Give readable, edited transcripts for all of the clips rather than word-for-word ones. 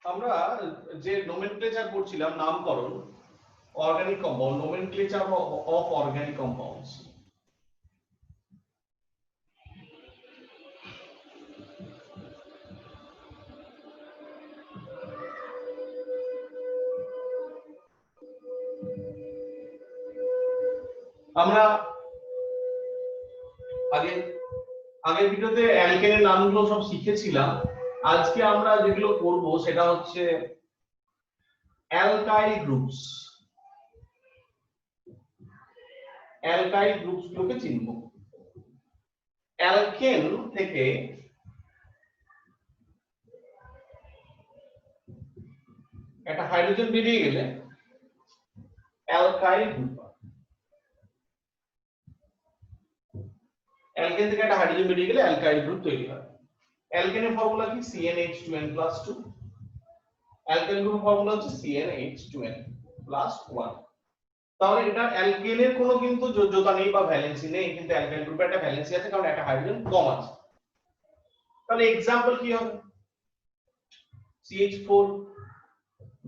আমরা যে নোমেনক্লেচার পড়ছিলাম নামকরণ organic compound nomenclature of organic compounds আমরা আগের ভিডিওতে অ্যালকেনের নামগুলো সব শিখেছিলাম আজকে আমরা যেগুলো করব সেটা হচ্ছে অ্যালকাইল গ্রুপস গুলোকে চিনব অ্যালকেন থেকে একটা হাইড্রোজেন বেরিয়ে গেলে অ্যালকাইল গ্রুপ অ্যালকেন থেকে একটা হাইড্রোজেন বেরিয়ে গেলে অ্যালকাইল গ্রুপ তৈরি হয় অ্যালকেনের ফর্মুলা কি CnH2n+2 অ্যালকেন গ্রুপের ফর্মুলা হচ্ছে CnH2n+1 তাহলে এটা অ্যালকেনের কোনো কিন্তু যোজ্যতা নেই বা ভ্যালেন্সি নেই কিন্তু অ্যালকাইল গ্রুপে একটা ভ্যালেন্সি আছে কারণ একটা হাইড্রোজেন কম আছে তাহলে एग्जांपल কি হবে CH4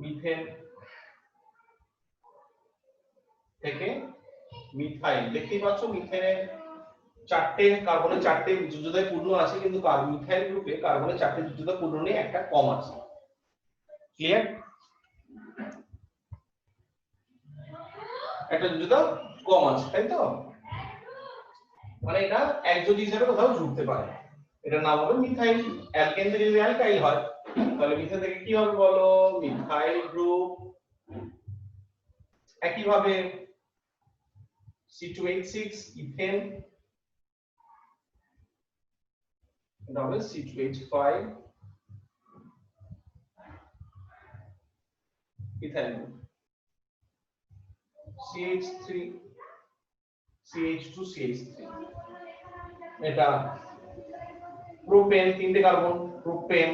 মিথেন থেকে মিথাইল দেখতেই পাচ্ছ মিথেনের চারটে কার্বনের চারটে যোজ্যতায় পূর্ণ আছে কিন্তু মিথাইল গ্রুপে কার্বনের চারটে যোজ্যতা পূর্ণ নেই একটা কম আছে ক্লিয়ার একটা যোজ্যতা কম আছে তাই তো মানে এটা একযোজি হিসেবে কোথাও যুক্তে পারে এটার নাম হবে মিথাইল অ্যালকেন থেকে যদি অ্যালকাইল হয় তাহলে মিথেন থেকে কি হবে বলো মিথাইল গ্রুপ একই ভাবে C2H6 ইথেন এটা হবে C2H5 ethyl group CH3 CH2 CH3 এটা প্রোপেন তিনটে কার্বন প্রোপেন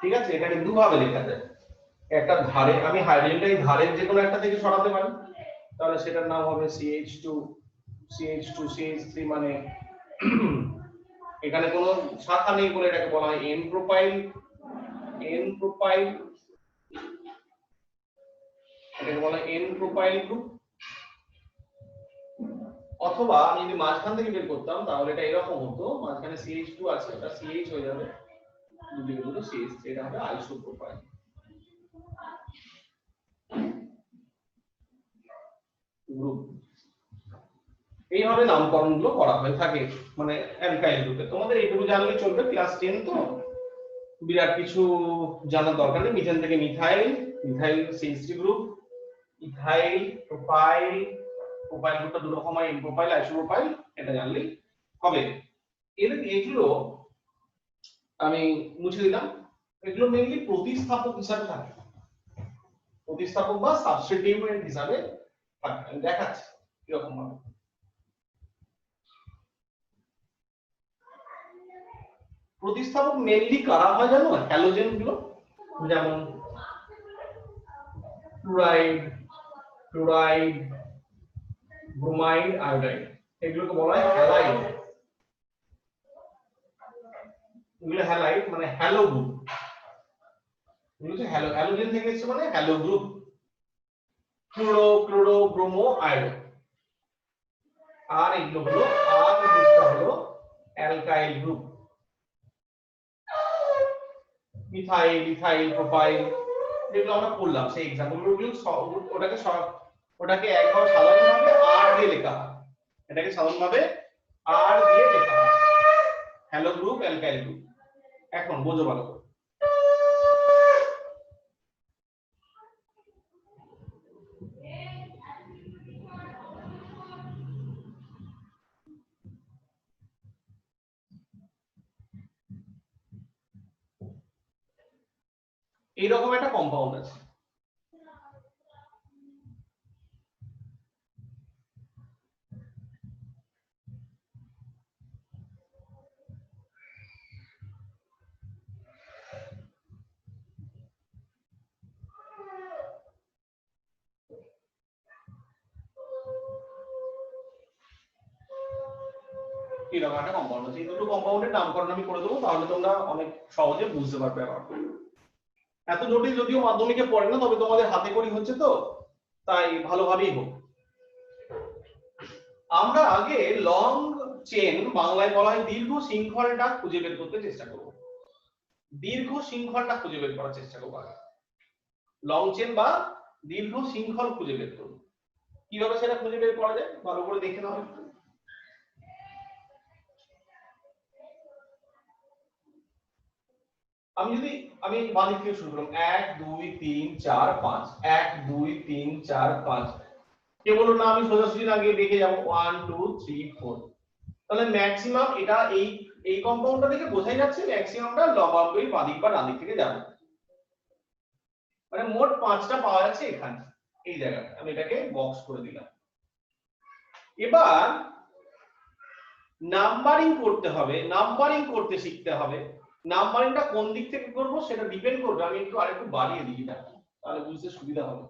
ঠিক আছে এটা কিন্তু দুভাবে লেখা যায় একটা ধারে আমি হাইড্রোজেনটাই ধারের যে কোনো একটা থেকে সরাতে পারি তাহলে সেটার নাম হবে CH2 CH3 মানে এখানে কোনো শাখা নেই বলে এটাকে বলা হয় N প্রোপাইল এটাকে বলা হয় N প্রোপাইল গ্রুপ অথবা আমি যদি মাঝখান থেকে বের করতাম তাহলে এটা এরকম হতো মাঝখানে CH2 আছে এটা CH হয়ে যাবে দুদিকে দুটো CH এটা হবে আইসোপ্রোপাইল গ্রুপ এইভাবে নামকরণগুলো করা হয়ে থাকে মানে অ্যালকাইল গ্রুপে তোমাদের এইটুকু জানলে চলবে ক্লাস 10 তো বিরাট কিছু জানার দরকার নেই মিথেন থেকে methyl CH3 group ethyl propyl গ্রুপটা দুটো রকম হয় ইনপ্রোপাইল আইসোপ্রোপাইল এটা জানলেই হবে এগুলো আমি মুছে দিলাম এগুলো মেইনলি প্রতিস্থাপক হিসাবে থাকে প্রতিস্থাপক বা সাবস্টিটিউয়েন্ট হিসাবে থাকে আমি দেখাচ্ছি কিরকম ভাবে প্রতিস্থাপক মেইনলি কারা হয় জানো হ্যালোজেন গুলো যেমন ক্লোরাইড ব্রোমাইড আয়োডাইড এগুলোকে বলা হয় হ্যালাইড এগুলো হ্যালাইড মানে হ্যালো গ্রুপ এগুলো হচ্ছে হ্যালোজেন থেকে এসেছে মানে halo group chloro bromo iodo আর এগুলো হলো আর গ্রুপটা হলো অ্যালকাইল গ্রুপ মিথাইল প্রোপাইল যেগুলো আমরা পড়লাম সেই एग्जांपल গুলো ওটাকে একবার সাধারণভাবে আর দিয়ে লেখা হয় এটাকে সাধারণভাবে আর দিয়ে লেখা হয় হ্যালো গ্রুপ অ্যালকাইল গ্রুপ এখন বোঝো ভালো করে এইরকম একটা কম্পাউন্ড আছে কিরকম একটা কম্পাউন্ড আছে। এই দুটো কম্পাউন্ডের নামকরণ আমি করে দেবো, তাহলে তোমরা অনেক সহজে বুঝতে পারবে। ব্যাপারটা এত জটিল যদিও মাধ্যমিকে পড়ে না, তবে তোমাদের হাতে করি হচ্ছে তো, তাই ভালোভাবেই হোক। আমরা আগে লং চেন, বাংলায় বলা হয় দীর্ঘ শৃঙ্খলটা খুঁজে বের করতে চেষ্টা করব। দীর্ঘ শৃঙ্খলটা খুঁজে বের করার চেষ্টা করবো আগে। লং চেন বা দীর্ঘ শৃঙ্খল খুঁজে বের করব। কিভাবে সেটা খুঁজে বের করা যায় ভালো করে দেখে নাও। আমি বাঁ দিক থেকে শুরু করলাম, 1 2 3 4 5, 1 2 3 4 5। কে বললো না আমি সোজাসুজি না গিয়ে দেখে যাবো 1 2 3 4। তাহলে ম্যাক্সিমাম এটা এই কম্পাউন্ডটা দেখে বোঝাই যাচ্ছে ম্যাক্সিমামটা লম্বাই বাঁ দিক বা ডান দিক থেকে যাবে। মানে মোট 5টা পাওয়া যাচ্ছে এখানে, এই জায়গাটা আমি এটাকে বক্স করে দিলাম। এবার নাম্বারিং করতে হবে, নাম্বারিং করতে শিখতে হবে। নাম্বারিংটা কোন দিক থেকে করব সেটা ডিপেন্ড করবে। আমি একটু আরেকটু বাড়িয়ে দিই এটা, তাহলে বুঝতে সুবিধা হবে।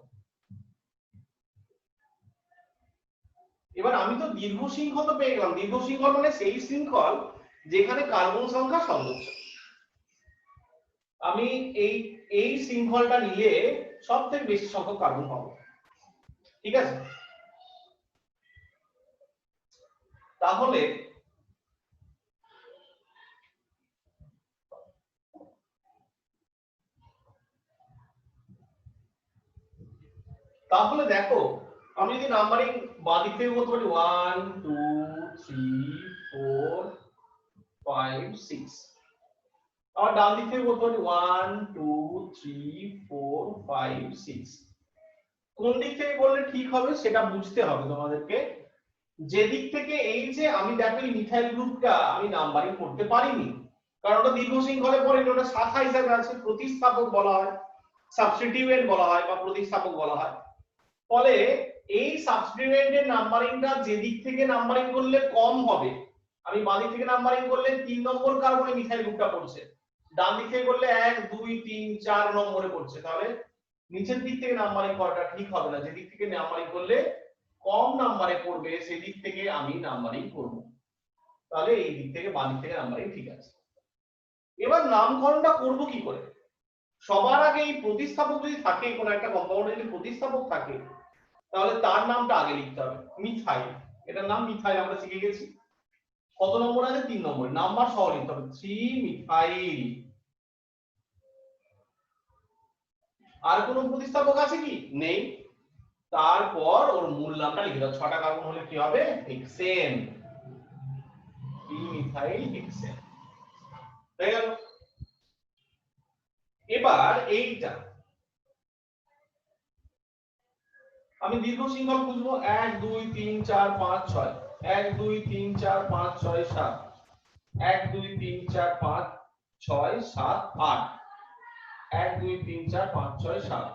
এবার আমি তো দীর্ঘ শৃঙ্খল তো পেয়ে গেলাম। দীর্ঘ শৃঙ্খল মানে সেই শৃঙ্খল যেখানে কার্বন সংখ্যা সর্বোচ্চ। আমি এই শৃঙ্খলটা নিলে সবথেকে বেশি সংখ্যক কার্বন পাবো, ঠিক আছে? তাহলে দেখো, আমি যদি নাম্বারিং বাঁ দিক থেকে বলতে পারি 1 2 3 4 5 6, আর ডান দিক থেকে বলতে পারি 1 2 3 4 5 6। কোন দিক থেকে বললে ঠিক হবে সেটা বুঝতে হবে তোমাদেরকে। যে দিক থেকে এই যে আমি দেখো এই মিথাইল গ্রুপটা আমি নাম্বারিং করতে পারিনি, কারণ ওটা দীর্ঘ শৃঙ্খলে পড়ে, ওটা শাখা হিসাবে আছে, প্রতিস্থাপক বলা হয়, সাবস্টিটিউয়েন্ট বলা হয় বা প্রতিস্থাপক বলা হয়। ফলে এই সাবস্টিটিউয়েন্টের নাম্বারিংটা যে দিক থেকে নাম্বারিং করলে কম হবে, আমি বাঁ দিক থেকে নাম্বারিং করলে 3 নম্বর কার্বনে মিথাইল গ্রুপটা পড়ছে, ডান দিক থেকে করলে 1 2 3 4 নম্বরে পড়ছে, তাহলে নিচের দিক থেকে নাম্বারিং করাটা ঠিক হবে না। যে দিক থেকে নাম্বারিং করলে কম নাম্বারে পড়বে সেই দিক থেকে আমি নাম্বারিং করব, তাহলে এই দিক থেকে বাঁ দিক থেকে নাম্বারিং ঠিক আছে। এবার নামকরণটা করব কি করে? সবার আগে এই প্রতিস্থাপক যদি থাকে, কোন একটা কম্পাউন্ডে যদি প্রতিস্থাপক থাকে, তাহলে তার নামটা আগে লিখতে হবে। মিথাইল, এটার নাম মিথাইল আমরা শিখে গেছি। কত নম্বর আছে? 3 নম্বর। নাম্বার সহ লিখতে হবে 3 মিথাইল। আর কোন প্রতিস্থাপক আছে কি? নেই। তারপর ওর মূল নামটা লিখে দাও। 6টা কার্বন হলে কি হবে? হেক্সেন, 3 মিথাইল হেক্সেন হয়ে গেল। এবার এইটা আমি দীর্ঘ শৃঙ্খল খুঁজবো। 1 2 3 4 5 6, 1 2 3 4 5 6 7, 1 2 3 4 5 6 7 8, 1 2 3 4 5 6 7।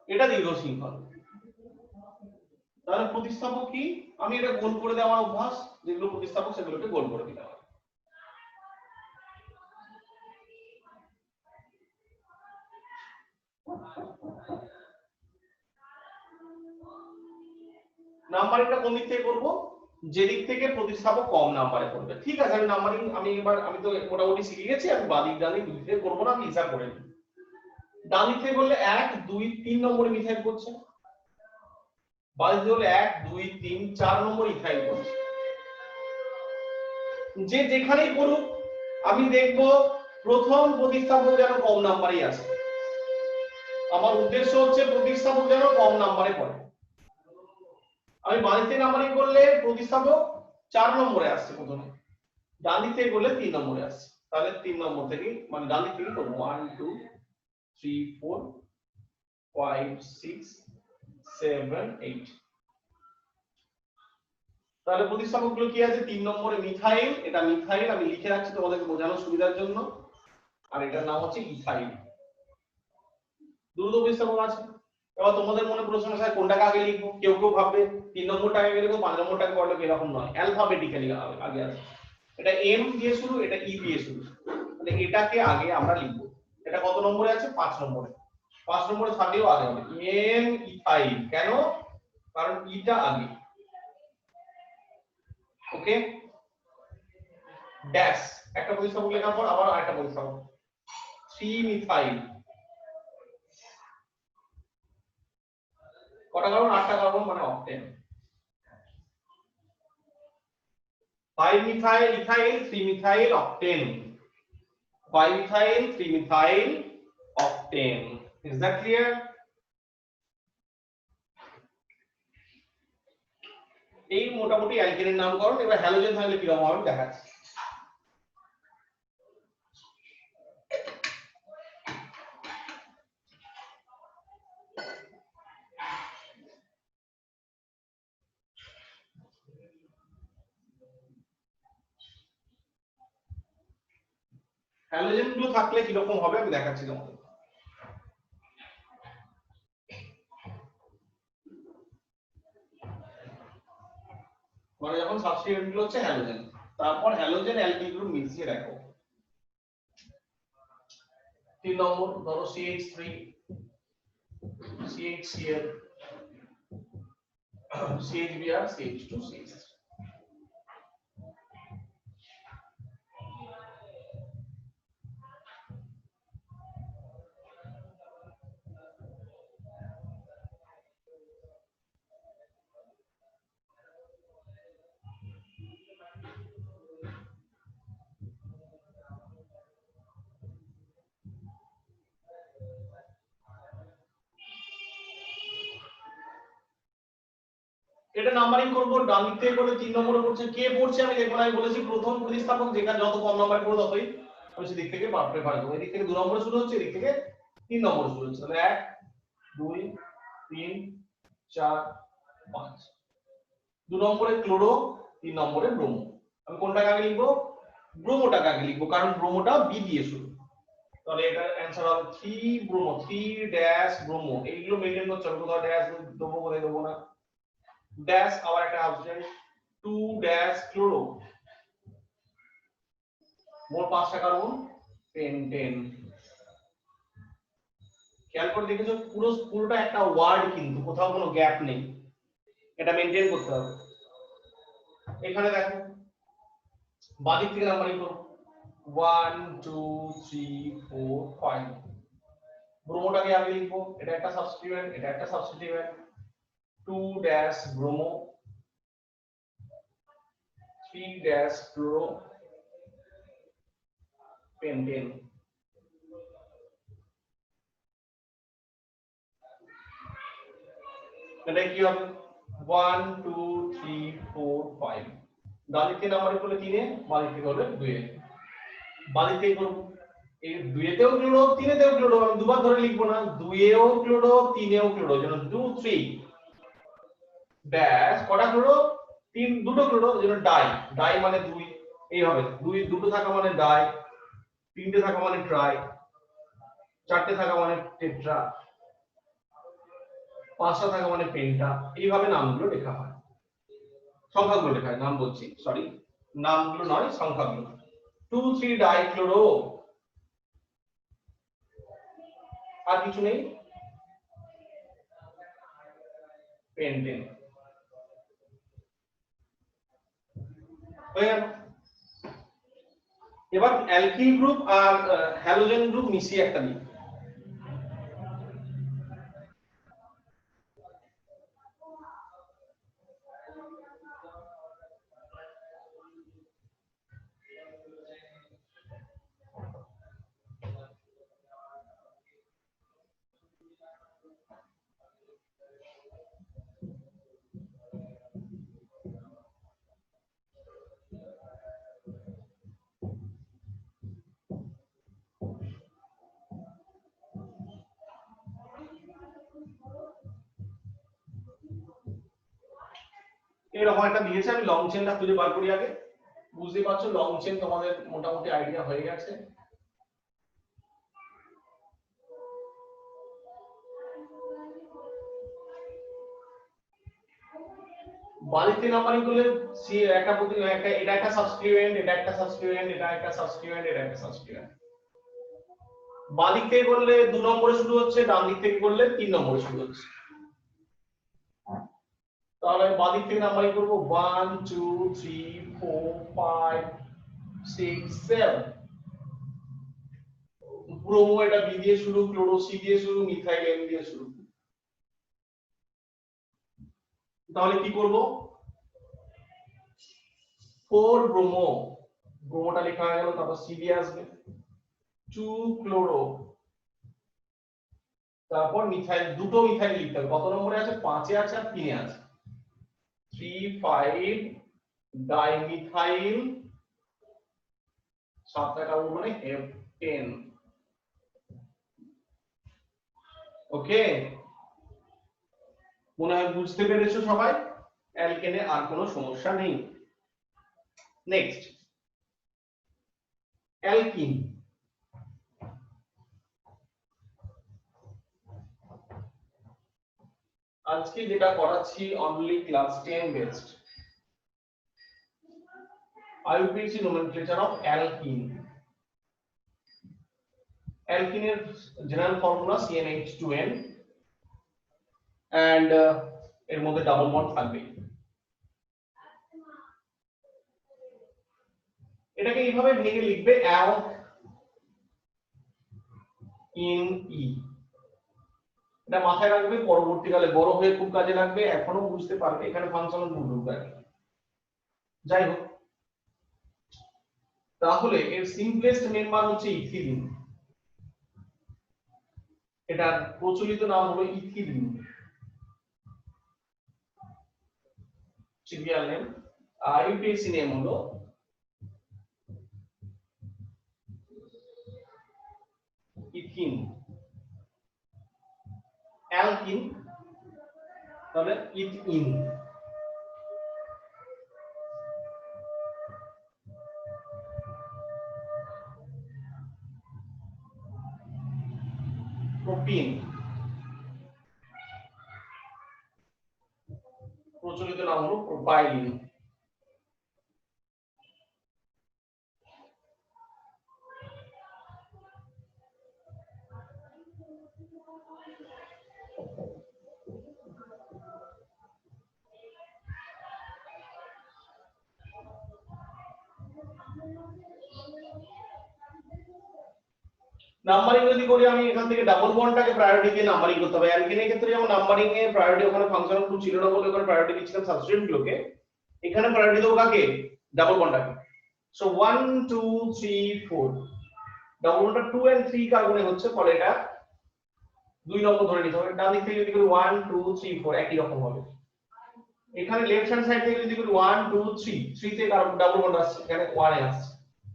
এটা দীর্ঘ শৃঙ্খল। তাহলে প্রতিস্থাপক কি? আমি এটা গোল করে দেওয়া অভ্যাস, যেগুলো প্রতিস্থাপক সেগুলোকে গোল করে দিতে হবে। নাম্বারিংটা কোন দিক থেকে করব? যে দিক থেকে প্রতিস্থাপক কম নাম্বারে পড়বে। ঠিক আছে, আমি নাম্বারিং আমি তো মোটামুটি শিখে গেছি। আমি বাঁ দিক ডান দিক দুই দিক থেকে করব না, আমি হিসাব করে নিই। ডান দিক থেকে করলে 1 2 3 নম্বরে মিথাইল করছে, বাঁ দিক থেকে করলে 1 2 3 4 নম্বরে ইথাইল করছে। যে যেখানেই পড়ুক আমি দেখব প্রথম প্রতিস্থাপক যেন কম নাম্বারেই আসে। আমার উদ্দেশ্য হচ্ছে প্রতিস্থাপক যেন কম নাম্বারে পড়ে। আমি বাঁ দিক থেকে নাম্বারিং করলে প্রতিস্থাপক 4 নম্বরে আসছে প্রথমে, ডান দিক থেকে করলে 3 নম্বরে আসছে। তাহলে 3 নম্বর থেকে মানে ডান দিক থেকে করব 1 2 3 4 5 6 7 8। তাহলে প্রতিস্থাপকগুলো কি আছে? 3 নম্বরে মিথাইল, এটা মিথাইল আমি লিখে রাখছি তোমাদেরকে বোঝানোর সুবিধার জন্য, আর এটার নাম হচ্ছে ইথাইল। দুটো প্রতিস্থাপক আছে। এবার তোমাদের মনে প্রশ্ন আসে কোনটাকে আগে লিখবো? কেউ কেউ ভাববে 3 নম্বরটা আগে লিখবো, 5 নম্বরটাকে করলে এরকম নয়, অ্যালফাবেটিক্যালি আগে আছে। এটা এম দিয়ে শুরু, এটা ই দিয়ে শুরু, তাহলে এটাকে আগে আমরা লিখব। এটা কত নম্বরে আছে? 5 নম্বরে। 5 নম্বরে থাকলেও আগে হবে এন ইথাইল। কেন? কারণ ইটা আগে। ওকে, ড্যাশ একটা প্রতিস্থাপক লেখার পর আবার আরেকটা প্রতিস্থাপক 3 মিথাইল। কটা কার্বন? 8টা কার্বন, মানে octane. 5 methyl ethyl 3 methyl octane. 5 methyl 3 methyl octane. Is that clear? এই মোটামুটি অ্যালকেনের নামকরণ। এবার হ্যালোজেন থাকলে কি রকম হবে দেখাচ্ছি। হ্যালোজেন গুলো থাকলে কি রকম হবে আমি দেখাচ্ছি তোমাদের। মানে যখন সাবস্টিটিউয়েন্ট গুলো হচ্ছে হ্যালোজেন, তারপর হ্যালোজেন অ্যালকিল গ্রুপ মিশিয়ে দেখো। 3 নম্বর ধরো CH3 CHCl CHBr CH2 CH3। এটা নাম্বারিং করব, ডান দিক থেকে করে 3 নম্বরে পড়ছে, কে পড়ছে আমি দেখব না। আমি বলেছি প্রথম প্রতিস্থাপক যেখানে যত কম নাম্বার পড়বে ততই আমি সেদিক থেকে প্রেফার করব। এদিক থেকে 2 নম্বরে শুরু হচ্ছে, এদিক থেকে 3 নম্বরে শুরু হচ্ছে। তাহলে 1 2 3 4 5। 2 নম্বরে ক্লোরো, 3 নম্বরে ব্রোমো। আমি কোনটাকে আগে লিখবো? ব্রোমোটাকে আগে লিখবো, কারণ ব্রোমোটা বি দিয়ে শুরু। তাহলে এটার অ্যানসার হবে 3 ব্রোমো, 3 ড্যাশ ব্রোমো। এইগুলো মেইনটেইন করতে হবে, কোথাও ড্যাশ দেবো কোথায় দেবো না। ড্যাশ আবার একটা অপশন 2 ড্যাশ ক্লোরো। মোট 5টা কার্বন, পেন্টেন। খেয়াল করে দেখেছো পুরোটা একটা ওয়ার্ড, কিন্তু কোথাও কোনো গ্যাপ নেই। এটা মেইনটেইন করতে হবে। এখানে দেখো বাদিক থেকে নাম্বারিং করো 1 2 3 4 5। ব্রোমোটাকে আগে লিখবো, এটা একটা সাবস্টিটিউয়েন্ট, এটা একটা substituent. 2 dash bromo 3 dash chloro pentane. এটা কি হবে? 1 2 3 4 5। ডান দিকে নাম্বারিং করলে 3 এ, বাম দিকে করলে 2 এ। বাম দিকে করব, এই 2 এতেও ক্লোরো 3 এতেও ক্লোরো, আমি দুবার ধরে লিখবো না। 2 এও ক্লোরো 3 এও ক্লোরো, যেন 2 3 ড্যাশ কটা ক্লোরো? 3 দুটো ক্লোরো, যেন ডাই। ডাই মানে 2, এই হবে 2 দুটো থাকা মানে ডাই, 3টে থাকা মানে ট্রাই, 4টে থাকা মানে টেট্রা, 5টা থাকা মানে পেন্টা। এইভাবে নামগুলো লেখা হয়, সংখ্যাগুলো লেখা হয়, নাম বলছি সরি, নামগুলো নয় সংখ্যাগুলো। 2 3 ডাইক্লোরো। আর কিছু নেই, পেন্টেন হয়ে গেল। এবার অ্যালকিল গ্রুপ আর হ্যালোজেন গ্রুপ মিশিয়ে একটা নিই। এরকম একটা দিয়েছে, আমি লং চেনটা খুঁজে বার করি আগে। বুঝতে পারছো লং চেন তোমাদের মোটামুটি আইডিয়া হয়ে গেছে। বালিতে নাম্বারিং করলে সি একটা প্রতি একটা, এটা একটা সাবস্টিটিউয়েন্ট, এটা একটা সাবস্টিটিউয়েন্ট, এটা একটা সাবস্টিটিউয়েন্ট, এটা একটা সাবস্টিটিউয়েন্ট। বাদিক থেকে করলে 2 নম্বরে শুরু হচ্ছে, ডান দিক থেকে করলে 3 নম্বরে শুরু হচ্ছে। তাহলে বাদিক থেকে নাম্বারিং করব 1 2 3 4 5 6 7। ব্রোমো এটা বি দিয়ে শুরু, ক্লোরো সি দিয়ে শুরু, মিথাইল এম দিয়ে শুরু। তাহলে কি করব? 4 ব্রোমো, ব্রোমোটা লেখা হয়ে গেল, তারপর সি দিয়ে আসবে 2 ক্লোরো, তারপর মিথাইল, দুটো মিথাইল লিখতে হবে। কত নম্বরে আছে? 5 এ আছে আর 3 এ আছে। 3 5 ডাইমিথাইল, 7টা ডাবল মানে F10। ওকে, মনে হয় বুঝতে পেরেছো সবাই? অ্যালকেনে আর কোনো সমস্যা নেই। Next, alkene. আজকে যেটা করাচ্ছি only class 10 based. IUPAC nomenclature of alkene. অ্যালকিনের জেনারেল ফর্মুলা CnH2n, and এর মধ্যে ডাবল বন্ড থাকবে। এটাকে এইভাবে ভেঙে লিখবে alkene। এটা মাথায় রাখবে, পরবর্তীকালে বড় হয়ে খুব কাজে লাগবে, এখনো বুঝতে পারবে। এখানে ফাংশনাল গ্রুপ ঢুকবে। যাই হোক, তাহলে এর সিম্পলেস্ট মেম্বার হচ্ছে ইথিলিন। এটার প্রচলিত নাম হলো ethylene, serial name. IUPAC name হলো ইথিন। অ্যালকিন তাহলে ইথিন। প্রোপিন, প্রচলিত নাম হলো প্রোপাইলিন। নাম্বারিং যদি করি আমি, এখান থেকে ডাবল বন্ডটাকে প্রায়োরিটি দিয়ে নাম্বারিং করতে হবে। অ্যালকেনের ক্ষেত্রে যেমন নাম্বারিং এ প্রায়োরিটি, ওখানে ফাংশনাল গ্রুপ ছিল না বলে ওখানে প্রায়োরিটি দিচ্ছিলাম সাবস্টিটিউয়েন্ট গুলোকে, এখানে প্রায়োরিটি দেবো কাকে? ডাবল বন্ডটাকে। সো 1 2 3 4, ডাবল বন্ডটা 2 and 3 কার্বনে হচ্ছে, ফলে এটা 2 নম্বর ধরে নিতে হবে। ডান দিক থেকে যদি করি 1 2 3 4 একই রকম হবে। এখানে লেফট হ্যান্ড সাইড থেকে যদি করি 1 2 3, 3 তে ডাবল বন্ড আসছে, এখানে 1 এ আসছে,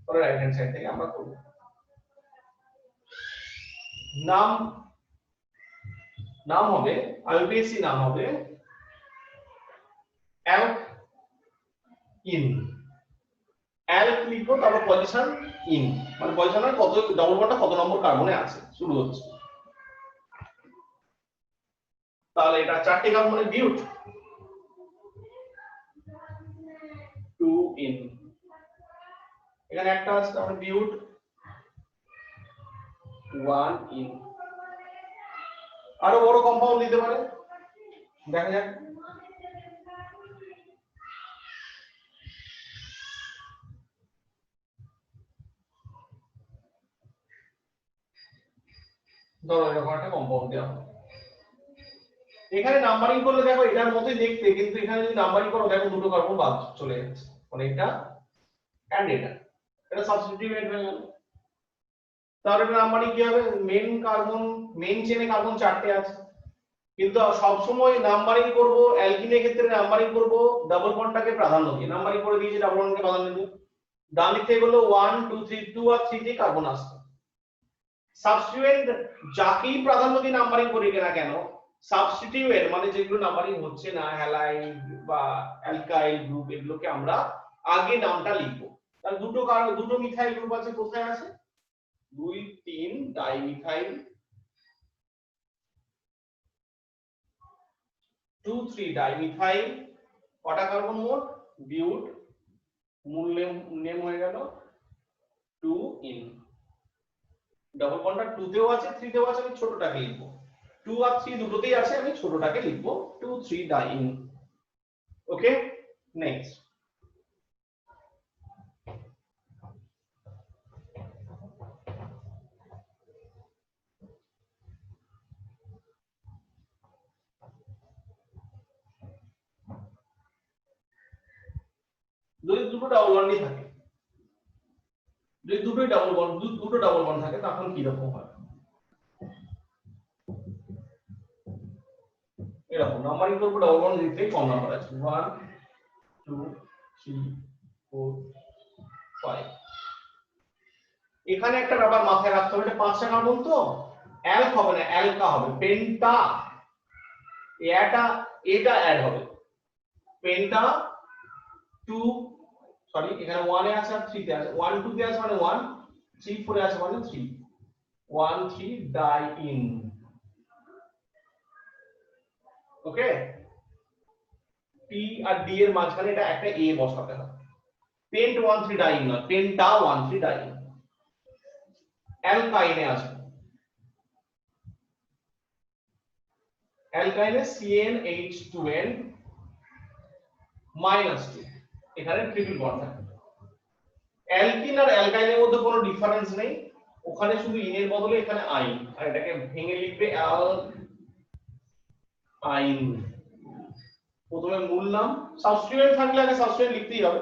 তাহলে রাইট হ্যান্ড সাইড থেকে আমরা করব। নাম হবে IUPAC নাম হবে অ্যালকিন। অ্যালক লিখবো, তারপর পজিশন ইন, মানে পজিশনের কত ডাবল বন্ডটা কত নম্বর কার্বনে আছে শুরু হচ্ছে। তাহলে এটা 4টে কার্বনের বিউট 2 ইন, এখানে একটা আছে তাহলে বিউট 1 ইন। আরো বড় কম্পাউন্ড দিতে পারে, দেখা যাক। ধরো এরকম একটা কম্পাউন্ড দেওয়া হবে। এখানে নাম্বারিং করলে দেখো এটার মতোই দেখতে, কিন্তু এখানে যদি নাম্বারিং করো দেখো দুটো কার্বন বাদ চলে যাচ্ছে, মানে এটা এন্ড এটা সাবস্টিটিউয়েন্ট হয়ে গেল। তাহলে এটা নাম্বারিং কি হবে? মেন চেনে কার্বন 4টে আছে, কিন্তু সব সময় নাম্বারিং করব অ্যালকিনের ক্ষেত্রে নাম্বারিং করব ডাবল বন্ডটাকে প্রাধান্য দিয়ে। নাম্বারিং করে দিয়েছি, ডাবল বন্ডকে প্রাধান্য দিয়ে। ডান দিক থেকে বললো 1 2 3, 2 আর 3 তে কার্বন আসছে। সাবস্টিটিউয়েন্ট যাকেই প্রাধান্য দিয়ে নাম্বারিং করি না কেন, সাবস্টিটিউয়েন্ট মানে যেগুলো নাম্বারিং হচ্ছে না, হ্যালাইড বা অ্যালকাইল গ্রুপ, এগুলোকে আমরা আগে নামটা লিখবো। তাহলে দুটো মিথাইল গ্রুপ আছে, কোথায় আছে? 2 3 ডাইমিথাইল, 2 3 ডাইমিথাইল, কটা কার্বন মোট? বিউট, মূল নেম হয়ে গেল 2 ইন। ডাবল বন্ডটা 2 তেও আছে 3 তেও আছে, আমি ছোটটাকে লিখবো। 2 আর 3 দুটোতেই আছে, আমি ছোটটাকে লিখবো 2 3 ডাইন। ওকে, নেক্সট। যদি দুটো ডাবল বন্ডই থাকে, যদি দুটো ডাবল বন্ড থাকে তখন কি রকম হয়? এরকম নাম্বারিং করব, ডাবল বন্ড দিতেই কম নাম্বার আছে 1 2 3 4 5। এখানে একটা ব্যাপার মাথায় রাখতে হবে, এটা পাঁচটা কার্বন তো অ্যালক হবে না, অ্যালকা হবে, পেন্টা। এটা অ্যাড হবে, পেন্টা 2, সরি এখানে 1 এ আছে আর 3 তে আছে, 1 2 তে আছে মানে 1, 3 4 এ আছে মানে 3, 1 3 ডাইইন। ওকে, পি আর ডি এর মাঝখানে এটা একটা এ বসাতে হবে। পেন্ট 1 3 ডাইইন না, পেন্টা 1 3 ডাইইন। অ্যালকাইনে আছে, অ্যালকাইনে CnH2n -2, এখানে ট্রিপল বন্ড থাকে। অ্যালকিন আর অ্যালকাইনের মধ্যে কোনো ডিফারেন্স নেই, ওখানে শুধু ইনের বদলে এখানে আইন, আর এটাকে ভেঙে লিখবে আইন। প্রথমে মূল নাম, সাবস্টিটিউয়েন্ট থাকলে আগে সাবস্টিটিউয়েন্ট লিখতেই হবে,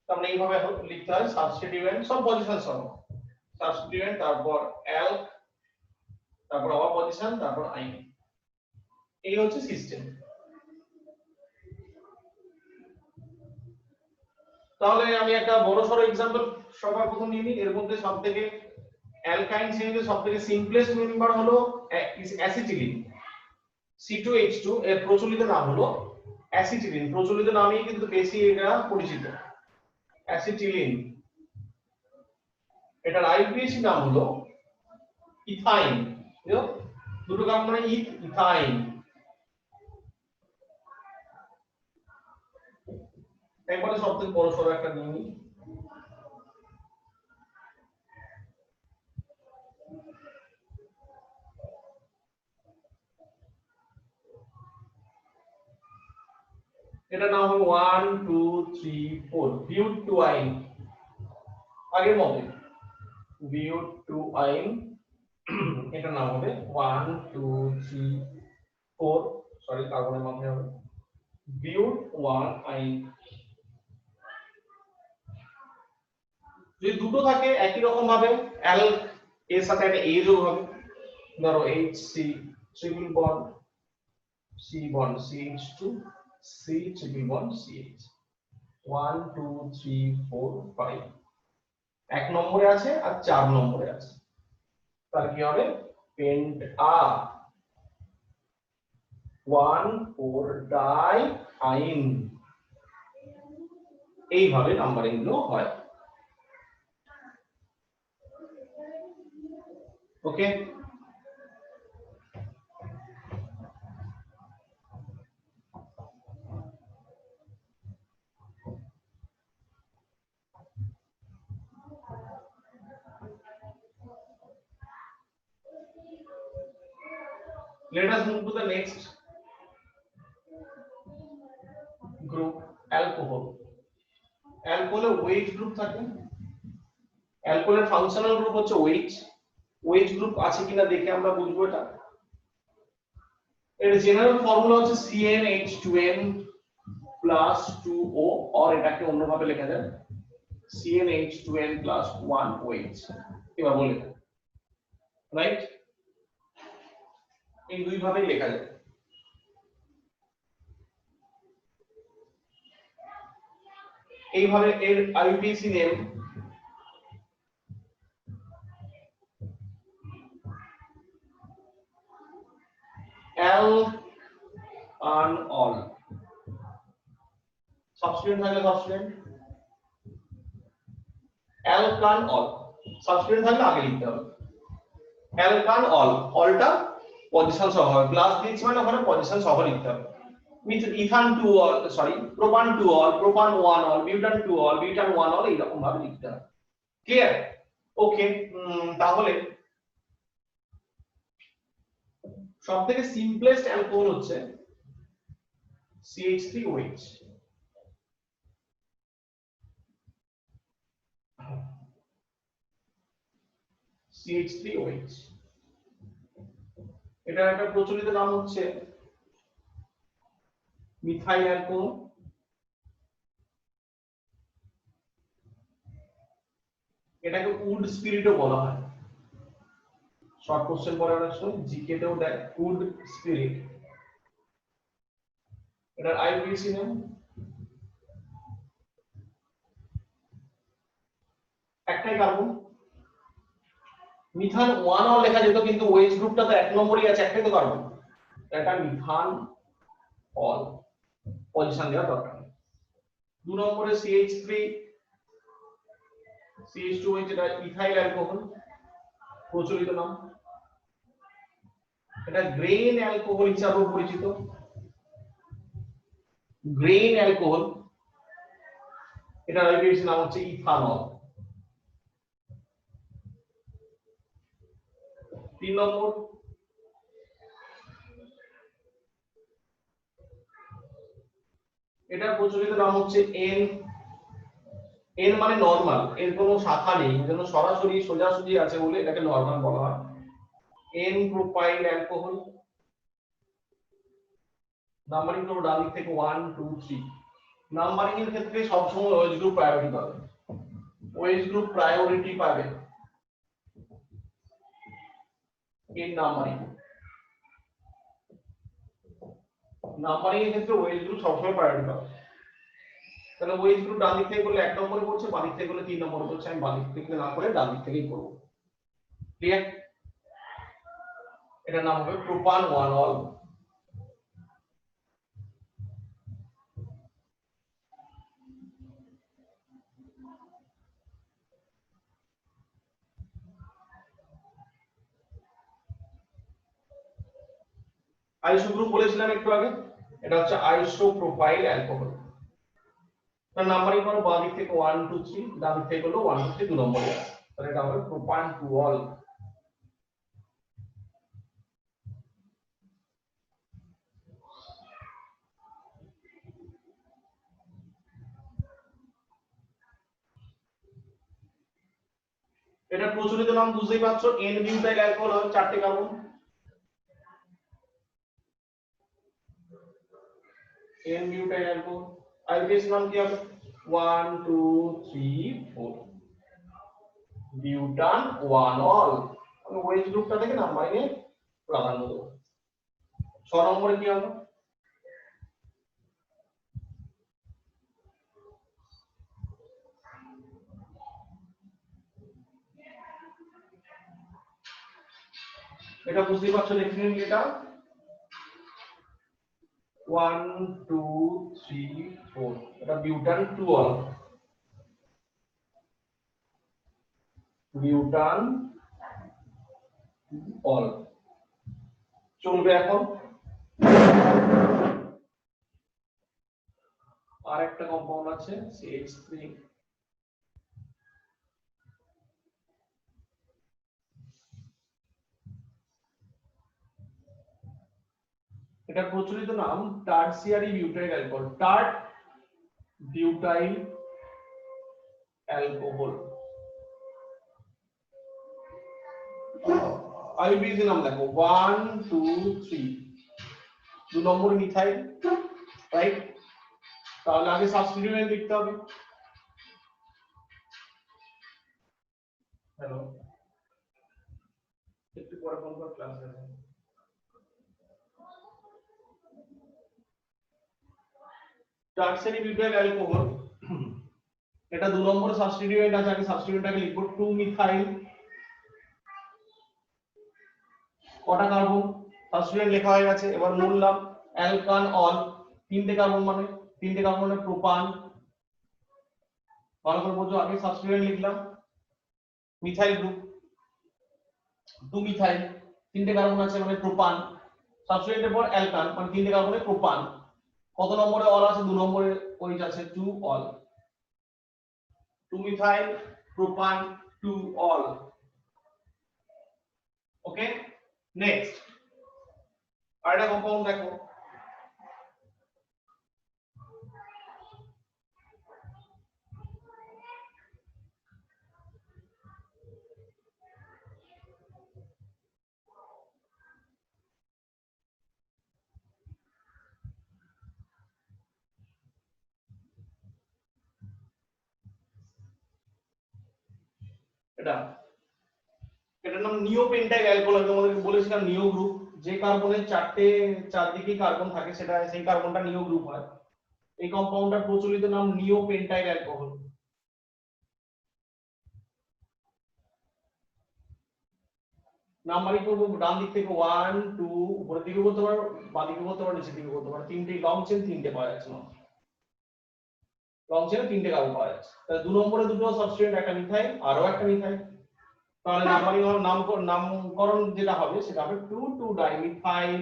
তার মানে এইভাবে লিখতে হয় সাবস্টিটিউয়েন্ট, সব পজিশন সহ সাবস্টিটিউয়েন্ট, তারপর অ্যালক, তারপর আবার পজিশন, তারপর আইন। এই হচ্ছে সিস্টেম। তাহলে আমি একটা বড় সরো एग्जांपल সবার প্রথম নিয়ে নিই। এর মধ্যে সবথেকে অ্যালকাইন শ্রেণীতে সবথেকে সিম্পলেস্ট মেম্বার হলো অ্যাসিটিলিন, C2H2। এর প্রচলিত নাম হলো অ্যাসিটিলিন, প্রচলিত নামেই কিন্তু বেশি এটা পরিচিত, অ্যাসিটিলিন। এটার আইউপিএসি নাম হলো ইথাইন, দুটো কার্বন ইথাইন। একবারে সবথেকে বড় সরো একটা নিয়ে নিই, এটা নাম হবে 1 2 3 4 বিউট টু আইন। আগের মতো বিউট টু আইন, এটা নাম হবে 1 2 3 4, সরি কার্বনের মাথায় হবে বিউট 1 আইন। যদি দুটো থাকে একই রকম ভাবে অ্যাল এর সাথে একটা এ যোগ হবে, ধরো HC triple bond C bond CH2 C triple bond CH 1 2 3 4 5, এক নম্বরে আছে আর 4 নম্বরে আছে, তাহলে কি হবে পেন্ট আ 1 4 ডাই আইন। এইভাবে নাম্বারিং গুলো হয়। Okay, let us move to the next group, alcohol. অ্যালকোহলের ওয়েজ গ্রুপ থাকে, অ্যালকোহলের ফাংশনাল গ্রুপ হচ্ছে ওয়েজ। ওয়েজ গ্রুপ আছে কিনা দেখে আমরা বুঝবো এটা। এর জেনারেল ফর্মুলা হচ্ছে CnH2n প্লাস 2O, আর এটাকে অন্যভাবে লেখা যায় CnH2n প্লাস 1OH, এবার বলে রাইট, এই দুই ভাবেই লেখা যায়। এইভাবে এর আইউপিএসি নেম অ্যালকানল, সাবস্টিটিউয়েন্ট থাকলে সাবস্টিটিউয়েন্ট অ্যালকানল, সাবস্টিটিউয়েন্ট থাকলে আগে লিখতে হবে অ্যালকানল, অলটা পজিশন সহ হবে, প্লাস দিচ্ছি মানে ওখানে পজিশন সহ লিখতে হবে। means Ethan 2 all sorry প্রোপান 2 all প্রোপান 1 all বিউটান 2 all বিউটান 1 all এইরকম ভাবে লিখতে হবে ক্লিয়ার ওকে তাহলে সবথেকে সিম্পলেস্ট অ্যালকোহল হচ্ছে CH3OH CH3OH এটা একটা প্রচলিত নাম হচ্ছে মিথাইল অ্যালকোহল এটাকে উড স্পিরিটও বলা হয় শর্ট কোশ্চেন পরে অনেক সময় জিকে তেও দেয় উড স্পিরিট এটার আইউপিএসি নেম একটাই কার্বন মিথান 1 অল লেখা যেত কিন্তু ওএইচ গ্রুপটা তো এক নম্বরই আছে একটাই তো কার্বন এটা মিথান অল পজিশন দেওয়া দরকার দু নম্বরে CH2OH এটা ইথাইল অ্যালকোহল প্রচলিত নাম এটা গ্রেইন অ্যালকোহল হিসাবে পরিচিত গ্রেইন অ্যালকোহল এটা আইউপিএসি নাম হচ্ছে ইথানল 3 নম্বর এটা প্রচলিত নাম হচ্ছে এন মানে নরমাল এর কোনো শাখা নেই এজন্য সরাসরি সোজাসুজি আছে বলে এটাকে নরমাল বলা হয় এন প্রোপাইল অ্যালকোহল নাম্বারিং করব ডান দিক থেকে 1 2 3 নাম্বারিং এর ক্ষেত্রে সব সময় ওএইচ গ্রুপ প্রায়োরিটি পাবে ওএইচ গ্রুপ প্রায়োরিটি পাবে এন নাম্বারিং এর ক্ষেত্রে ওএইচ গ্রুপ সবসময় প্রায়োরিটি পাবে তাহলে ওএইচ গ্রুপ ডান দিক থেকে করলে 1 নম্বরে পড়ছে বাম দিক থেকে করলে 3 নম্বরে পড়ছে আমি বাম দিক থেকে না করে ডান দিক থেকেই করব ক্লিয়ার এটার নাম হবে প্রোপান 1 অল আইসো গ্রুপ বলেছিলাম একটু আগে এটা হচ্ছে আইসোপ্রোপাইল অ্যালকোহল তার নাম্বারিং করো বাম দিক থেকে 1 2 3 ডান দিক থেকে হলো 1 2 3 2 নম্বরে তাহলে এটা হবে প্রোপান 2 অল এটা প্রচলিত নাম বুঝতেই পারছো এন বিউটাইল অ্যালকোহল হবে চারটে কার্বন এন বিউটাইল অ্যালকোহল আইউপিএস নাম কি হবে 1 2 3 4 বিউটান 1 অল আমি ওএইচ গ্রুপটা থেকে নাম্বারিং এ প্রাধান্য দেব 6 নম্বরে কি হবে এটা বুঝতেই পারছো ডেফিনেটলি এটা 1 2 3 4 এটা বিউটান 2 অল বিউটান অল চলবে এখন আর একটা কম্পাউন্ড আছে CH3 এটা প্রচলিত নাম tertiary butyl alcohol tart butyl alcohol IUPAC নাম দেখো 1 2 3 2 নম্বর মিথাইল রাইট তাহলে আগে সাবস্টিটিউয়েন্ট লিখতে হবে হ্যালো একটু পরে ফোন করে ক্লাস আছে টার্সিয়ারি বিউটাইল অ্যালকোহল এটা 2 নম্বর সাবস্টিটিউয়েন্ট আছে আগে সাবস্টিটিউয়েন্টটাকে লিখব 2 মিথাইল কটা কার্বন সাবস্টিটিউয়েন্ট লেখা হয়ে গেছে এবার মূল নাম অ্যালকান অল তিনটে কার্বন মানে প্রোপান ভালো করে বোঝো আগে সাবস্টিটিউয়েন্ট লিখলাম মিথাইল গ্রুপ 2 মিথাইল তিনটে কার্বন আছে মানে প্রোপান সাবস্টিটিউয়েন্টের পর অ্যালকান মানে তিনটে কার্বনে প্রোপান কত নম্বরে অল আছে? 2 নম্বরে ওইটা আছে 2 অল, 2 মিথাইল প্রোপান 2 অল। ওকে, নেক্সট আরেকটা কম্পাউন্ড দেখো, এটার নাম নিওপেন্টাইল অ্যালকোহল। আমি তোমাদেরকে বলেছিলাম নিও গ্রুপ, যে কার্বনের চারদিকে কার্বন থাকে সেটা সেই কার্বনটা নিও গ্রুপ হয়। এই কম্পাউন্ডটার প্রচলিত নাম নিওপেন্টাইল অ্যালকোহল। নাম্বারিং করব ডান দিক থেকে 1 2, উপরের দিকে বলতে পারো, বাঁ দিকে বলতে পারো, নিচের দিকে বলতে পারো। তিনটে লং চেন, তিনটে পাওয়া যাচ্ছে না, লং চেনে তিনটে কার্বন পাওয়া যাচ্ছে। তাহলে 2 নম্বরে দুটো সাবস্টিটিউয়েন্ট, একটা মিথাইল আরো একটা মিথাইল। তাহলে নাম্বারিং হল নামকরণ যেটা হবে সেটা হবে 2 2 ডাইমিথাইল।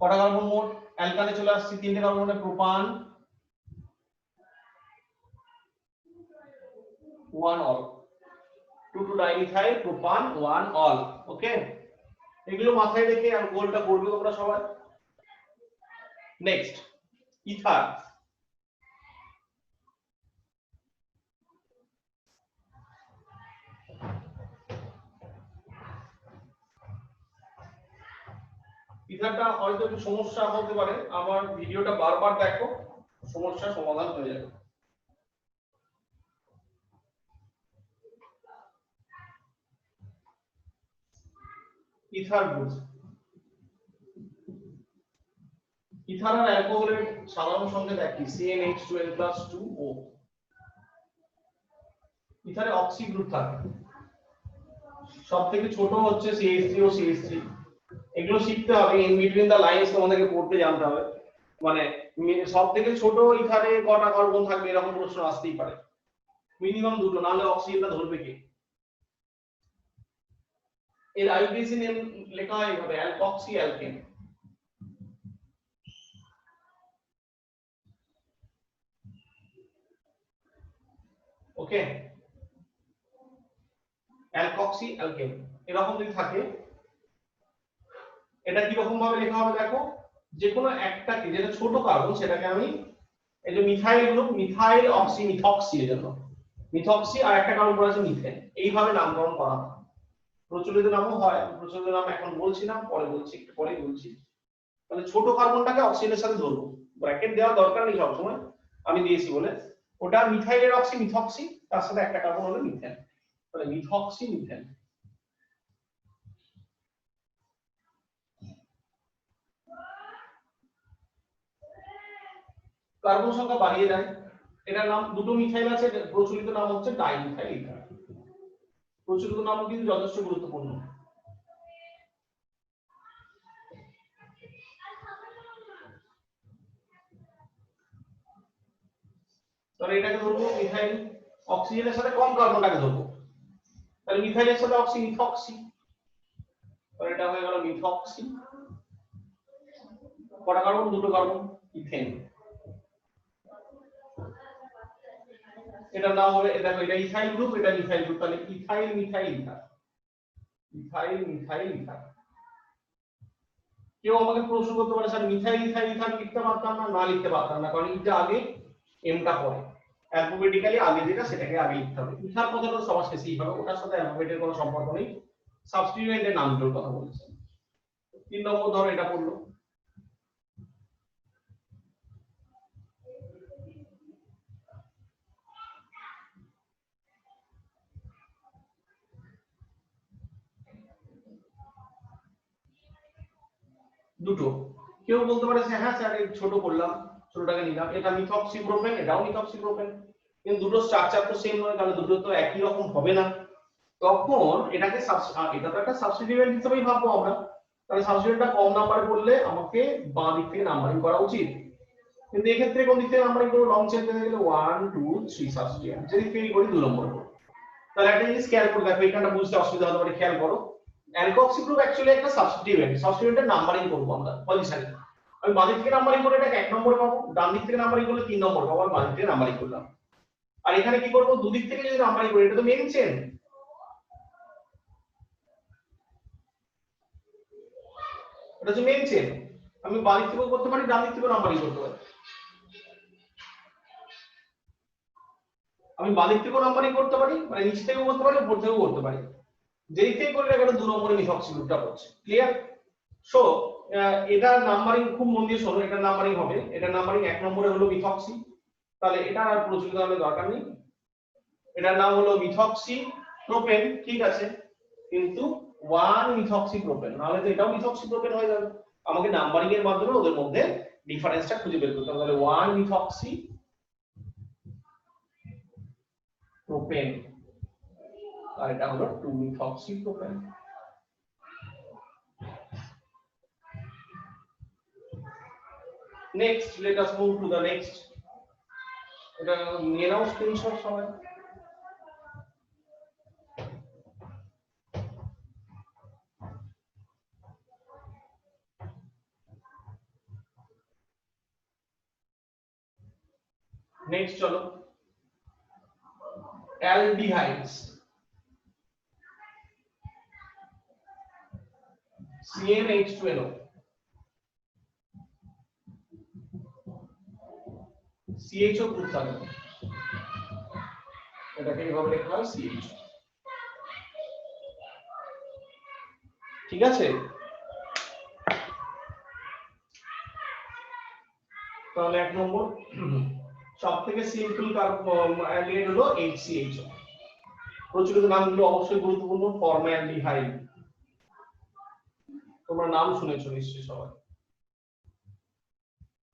কটা কার্বন মোট? অ্যালকানে চলে আসছে, তিনটে কার্বনে propan 1 ol, 2 2 dimethyl propan 1 ol. Okay, এগুলো মাথায় রেখে আর গোলটা করবে তোমরা সবাই। Next ether. ইথারটা হয়তো একটু সমস্যা হতে পারে, আমার ভিডিওটা বারবার দেখো, সমস্যার সমাধান হয়ে যাবে। ইথার গ্রুপ, ইথার আর অ্যালকোহলের সাধারণ সংকেত একই, CnH2n+2O। ইথারে অক্সি গ্রুপ থাকে, সবথেকে ছোট হচ্ছে CH3 ও CH3। এগুলো শিখতে হবে, ইন বিটুইন দা লাইনস তোমাদেরকে পড়তে জানতে হবে। মানে সবথেকে ছোট ইথারে কটা কার্বন থাকবে এরকম প্রশ্ন আসতেই পারে, মিনিমাম দুটো, নাহলে অক্সিজেনটা ধরবে কে? এর আইউপিএসি নেম লেখা হয় এইভাবে, অ্যালকক্সি অ্যালকেন। ওকে, অ্যালকক্সি অ্যালকেন এরকম যদি থাকে, এটা কি রকম ভাবে লেখা হবে দেখো, যে কোনো একটাকে, যেটা ছোট কার্বন সেটাকে আমি, এই যে methyl group, methyl oxy methoxy, এর জন্য মিথক্সি, আর একটা কার্বন পড়ে আছে মিথেন, এইভাবে নামকরণ করা হয়। প্রচলিত নামও হয়, প্রচলিত নাম এখন বলছি না, পরে বলছি, একটু পরেই বলছি। তাহলে ছোট কার্বনটাকে অক্সিজেনের সাথে ধরবো, ব্র্যাকেট দেওয়ার দরকার নেই সবসময়, আমি দিয়েছি বলে। ওটা মিথাইলের অক্সি মিথক্সি, তার সাথে একটা কার্বন হলো মিথেন, তাহলে মিথক্সি মিথেন। কার্বন সংখ্যা বাড়িয়ে দেয়। এটার নাম, দুটো মিথাইল আছে, প্রচলিত নাম হচ্ছে ডাইমিথাইল ইথার। প্রচলিত নাম কিন্তু যথেষ্ট গুরুত্বপূর্ণ। তাহলে এটাকে ধরবো মিথাইল, অক্সিজেনের সাথে কম কার্বনটাকে ধরবো, তাহলে মিথাইলের সাথে অক্সি মিথক্সি, তাহলে এটা হয়ে গেল মিথক্সি। কটা কার্বন? দুটো কার্বন, ইথেন। এটার নাম হবে, দেখো এটা ইথাইল গ্রুপ, এটা মিথাইল গ্রুপ, তাহলে ethyl methyl ether, ethyl methyl ether. কেউ আমাকে প্রশ্ন করতে পারে স্যার মিথাইল ইথাইল ইথার লিখতে পারতাম না? না, লিখতে পারতাম না, কারণ ইটা আগে এমটা পরে, অ্যালফাবেটিক্যালি আগে যেটা সেটাকে আগে লিখতে হবে। ইথার কথাটা সবার শেষেই হবে, ওটার সাথে অ্যালফাবেটের কোনো সম্পর্ক নেই, সাবস্টিটিউয়েন্টের নামগুলোর কথা বলছি। 3 নম্বর ধরো এটা পড়লো, দুটো। কেউ বলতে পারে হ্যাঁ স্যার এই ছোট করলাম, ছোটটাকে নিলাম, এটা মিথক্সিপ্রোপেন, এটাও মিথক্সিপ্রোপেন, কিন্তু দুটো স্ট্রাকচার তো সেম নয়, তাহলে দুটো তো একই রকম হবে না। তখন এটাকে এটা তো একটা সাবস্টিটিউয়েন্ট হিসেবেই ভাববো আমরা, তাহলে সাবস্টিটিউয়েন্টটা কম নাম্বারে পড়লে আমাকে বাঁ দিক থেকে নাম্বারিং করা উচিত। কিন্তু এই ক্ষেত্রে কোন দিক থেকে নাম্বারিং করব? লং চেন পেতে গেলে 1 2 3 সাবস্টিটিউয়েন্ট, যদি ফেল করি 2 নম্বরে পড়ব। তাহলে একটা জিনিস খেয়াল করে দেখো, এখানটা বুঝতে অসুবিধা হতে পারে, খেয়াল করো। অ্যালকক্সি গ্রুপ অ্যাকচুয়ালি একটা সাবস্টিটিউয়েন্ট, সাবস্টিটিউয়েন্টের নাম্বারিং করব আমরা পজিশনে। আমি বাম দিক থেকে নাম্বারিং করে এটাকে 1 নম্বরে পাবো, ডান দিক থেকে নাম্বারিং করলে 3 নম্বর পাবো, আর বাম দিক থেকে নাম্বারিং করলাম। আর এখানে কি করব, দুদিক থেকে যদি নাম্বারিং করি, এটা তো মেইন চেন, এটা হচ্ছে মেইন চেন। আমি বাম দিক থেকেও করতে পারি, ডান দিক থেকেও নাম্বারিং করতে পারি। আমি বাম দিক থেকেও নাম্বারিং করতে পারি, মানে নিচ থেকেও করতে পারি, উপর থেকেও করতে পারি। যেই থেকে করলে এখানে 2 নম্বরে মিথক্সি গ্রুপটা পড়ছে। ক্লিয়ার? সো এটা নাম্বারিং খুব মন দিয়ে শোনো, এটা নাম্বারিং হবে, এটা নাম্বারিং 1 নম্বরে হলো মিথক্সি, তাহলে এটা আর প্রচলিত নামের দরকার নেই। এটার নাম হলো মিথক্সি প্রোপেন, ঠিক আছে, কিন্তু 1 মিথক্সি প্রোপেন, নাহলে তো এটাও মিথক্সি প্রোপেন হয়ে যাবে। আমাকে নাম্বারিং এর মাধ্যমে ওদের মধ্যে ডিফারেন্সটা খুঁজে বের করতে হবে। তাহলে 1 মিথক্সি প্রোপেন, আর এটা হলো 2 methoxy propane. Next, let us move to the next. এটা নিয়ে নাও স্ক্রিনশট সবাই। নেক্সট চলো, aldehydes, CnH2NO, CHO গ্রুপ থাকে, এটাকে এইভাবে লেখা হয় CH, ঠিক আছে। তাহলে 1 নম্বর সবথেকে সিম্পল অ্যালডিহাইড হলো HCHO। প্রচলিত নামগুলো অবশ্যই গুরুত্বপূর্ণ, ফর্মালডিহাইড, তোমরা নাম শুনেছো নিশ্চয়ই সবাই।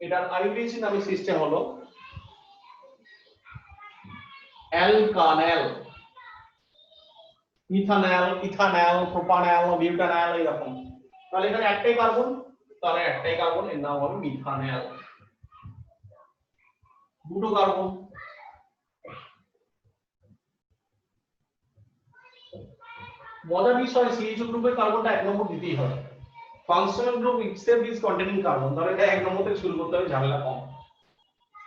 এটার আইউপিএসি নামে সিস্টেম হলো অ্যালকানেল, মিথানল, ইথানল, প্রোপানল, বিউটানল, এরকম। তাহলে এখানে একটাই কার্বন, তাহলে একটাই কার্বন, এর নাম হবে মিথানল। দুটো কার্বন, মজার বিষয় CHO গ্রুপের কার্বনটা 1 নম্বর দিতেই হবে। Functional group itself is containing carbon, তাহলে এটা 1 নম্বর থেকে শুরু করতে হবে, ঝামেলা কম।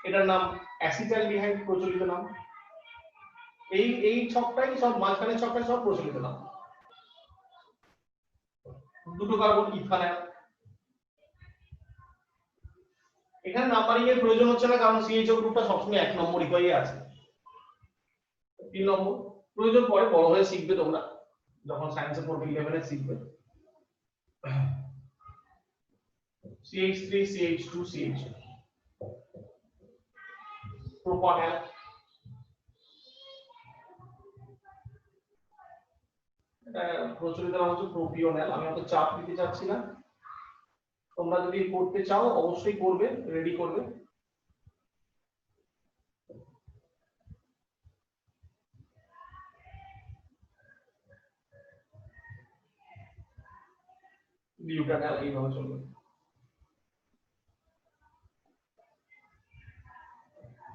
এটার নাম অ্যাসিটালডিহাইড, প্রচলিত নাম। এই ছকটাই সব, মাঝখানের ছকটাই সব প্রচলিত নাম। দুটো কার্বন, ইথানল। এখানে নাম্বারিং এর প্রয়োজন হচ্ছে না, কারণ CHO গ্রুপটা সবসময় 1 নম্বরই হয়ে আছে। 3 নম্বর প্রয়োজন পরে বড় হয়ে শিখবে, তোমরা যখন সায়েন্সে পড়বে 11 এ শিখবে। CH3, CH2, CH, propanol. এটা প্রচলিত নাম হচ্ছে প্রোপিওনল। আমি অত চাপ দিতে চাচ্ছি না, তোমরা যদি করতে চাও অবশ্যই করবে, রেডি করবে। বিউটানল এইভাবে চলবে।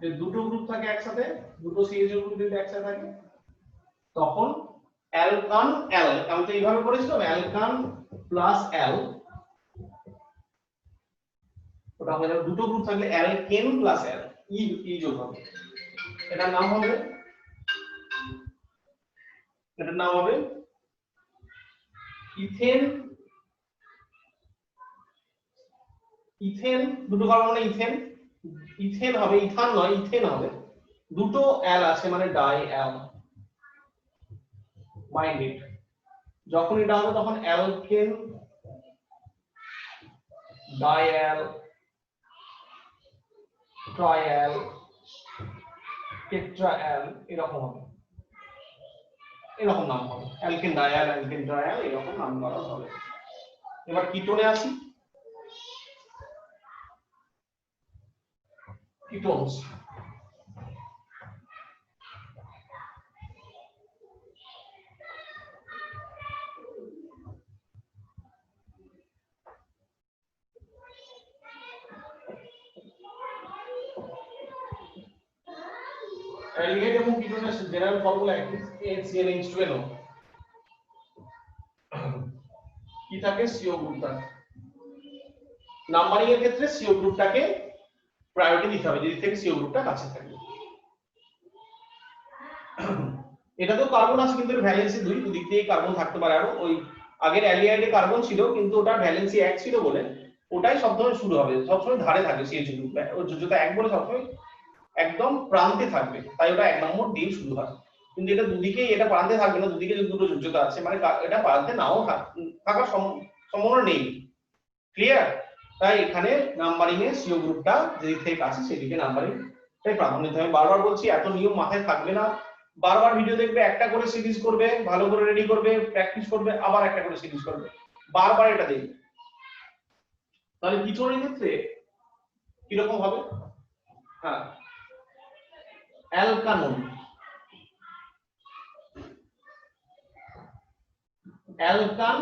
যে দুটো গ্রুপ থাকে একসাথে, দুটো CHO গ্রুপ যদি একসাথে থাকে, তখন অ্যালকান অ্যাল, আমি তো এইভাবে করেছিলাম, অ্যালকান প্লাস অ্যাল, ওটা হয়ে যাবে। দুটো গ্রুপ থাকলে অ্যালকেন প্লাস অ্যাল, ই যোগ হবে। এটার নাম হবে, এটার নাম হবে ইথেন। ইথেন, দুটো কার্বন মানে ইথেন, ইথেন হবে, ইথান নয়, ইথেন হবে। দুটো অ্যাল আছে মানে ডাই অ্যাল, মাইন্ড ইট। যখন এটা হবে তখন অ্যালকেন, ডাইঅ্যাল, ট্রাইঅ্যাল, টেট্রাঅ্যাল, এরকম হবে, এরকম নাম হবে। অ্যালকেন ডাইঅ্যাল, অ্যালকেন ট্রাইঅ্যাল, এরকম নাম করা হবে। এবার কিটোনে আসি। কিটোনস, অ্যালডিহাইড এবং কিটোনের জেনারেল ফর্মুলা একই, CnH2NO। কি থাকে সিও গ্রুপ থাকে নাম্বারিং এর ক্ষেত্রে সিও গ্রুপটাকে প্রায়োরিটি দিতে হবে যদি থেকে সিও গ্রুপটা কাছে থাকে এটা তো কার্বন আছে কিন্তু এর ভ্যালেন্সি দুই দিক দিয়ে কার্বন থাকতে পারে আর ওই আগের অ্যালিয়াইডে কার্বন ছিল কিন্তু ওটা ভ্যালেন্সি এক ছিল বলে ওটাই সবসময় শুরু হবে সবসময় ধারে থাকে সিএইচ গ্রুপ ওর যোজ্যতা এক বলে সবসময় একদম প্রান্তে থাকবে তাই ওটা 1 নম্বর দিয়ে শুরু হয় কিন্তু এটা দুদিকেই এটা প্রান্তে থাকবে না দুদিকে যদি দুটো যোজ্যতা আছে মানে এটা প্রান্তে নাও থাকার সম্ভাবনা নেই ক্লিয়ার তাই এখানে নাম্বারিং এ সিও গ্রুপটা যেদিক থেকে আছে সেদিকে নাম্বারিং তাই প্রাধান্য দিতে হবে বারবার বলছি এত নিয়ম মাথায় থাকবে না বারবার ভিডিও দেখবে একটা করে সিরিজ করবে ভালো করে রেডি করবে প্র্যাকটিস করবে আবার একটা করে সিরিজ করবে বারবার এটা দেখবে তাহলে কিটোনের ক্ষেত্রে কি রকম হবে হ্যাঁ অ্যালকানোন অ্যালকান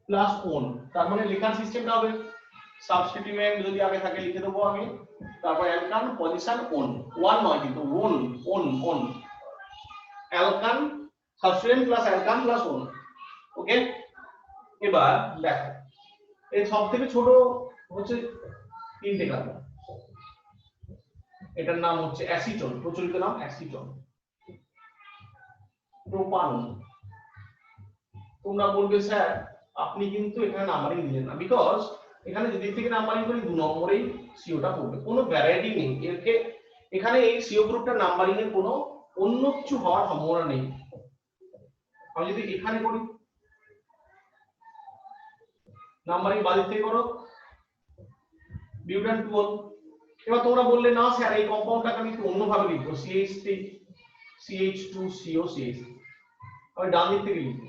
প্লাস ওন তার মানে লেখার সিস্টেমটা হবে সাবস্টিটিউয়েন্ট যদি আগে থাকে লিখে দেবো আমি তারপর অ্যালকান পজিশন ওন ওয়ান নয় কিন্তু one one one alkane substituent plus alkane plus one okay এবার দেখো এই সবথেকে ছোট হচ্ছে তিনটে কার্বন এটার নাম হচ্ছে অ্যাসিটোন প্রচলিত নাম অ্যাসিটোন প্রোপানন তোমরা বলবে স্যার আপনি কিন্তু এখানে নাম্বারিং দিলেন না বিকজ এখানে যদি থেকে নাম্বারিং করি 2 নম্বরেই সিওটা পড়বে কোনো ভ্যারাইটি নেই এখানে এই সিও গ্রুপটা নাম্বারিং এর কোনো অন্য কিছু হওয়ার সম্ভাবনা নেই আমি যদি এখানে করি নাম্বারিং বাদিক থেকে করো বিউটান 12 এবার তোমরা বললে না স্যার এই কম্পাউন্ডটাকে আমি একটু অন্যভাবে লিখবো CH3 CH2 CO CH আমি ডান দিক থেকে লিখবো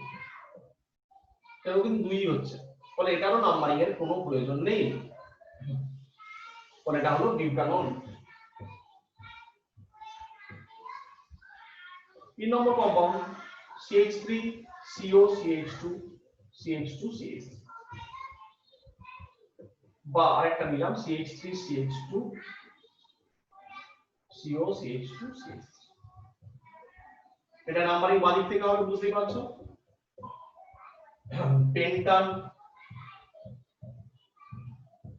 এটাও কিন্তু দুই হচ্ছে ফলে এটারও নাম্বারিং এর কোনো প্রয়োজন নেই ফলে এটা হলো বিউটানন 3 নম্বর compound CH3 CO CH2 CH2 CH বা আরেকটা নিলাম CH3 CH2 CO CH2 CH এটা নাম্বারিং বাদিক থেকে হবে বুঝতেই পারছো পেন্টান